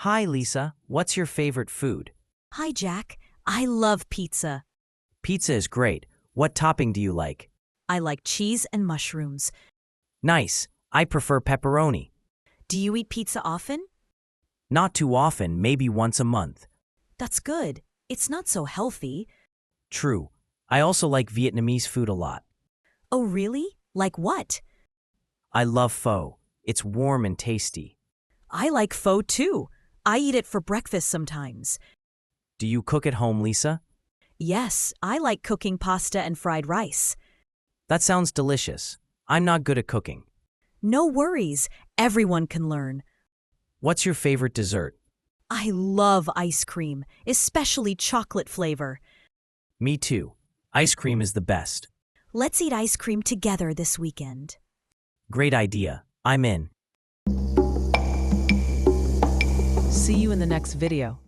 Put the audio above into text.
Hi, Lisa. What's your favorite food? Hi, Jack. I love pizza. Pizza is great. What topping do you like? I like cheese and mushrooms. Nice. I prefer pepperoni. Do you eat pizza often? Not too often, maybe once a month. That's good. It's not so healthy. True. I also like Vietnamese food a lot. Oh, really? Like what? I love pho. It's warm and tasty. I like pho too. I eat it for breakfast sometimes. Do you cook at home, Lisa? Yes, I like cooking pasta and fried rice. That sounds delicious. I'm not good at cooking. No worries. Everyone can learn. What's your favorite dessert? I love ice cream, especially chocolate flavor. Me too. Ice cream is the best. Let's eat ice cream together this weekend. Great idea. I'm in. See you in the next video.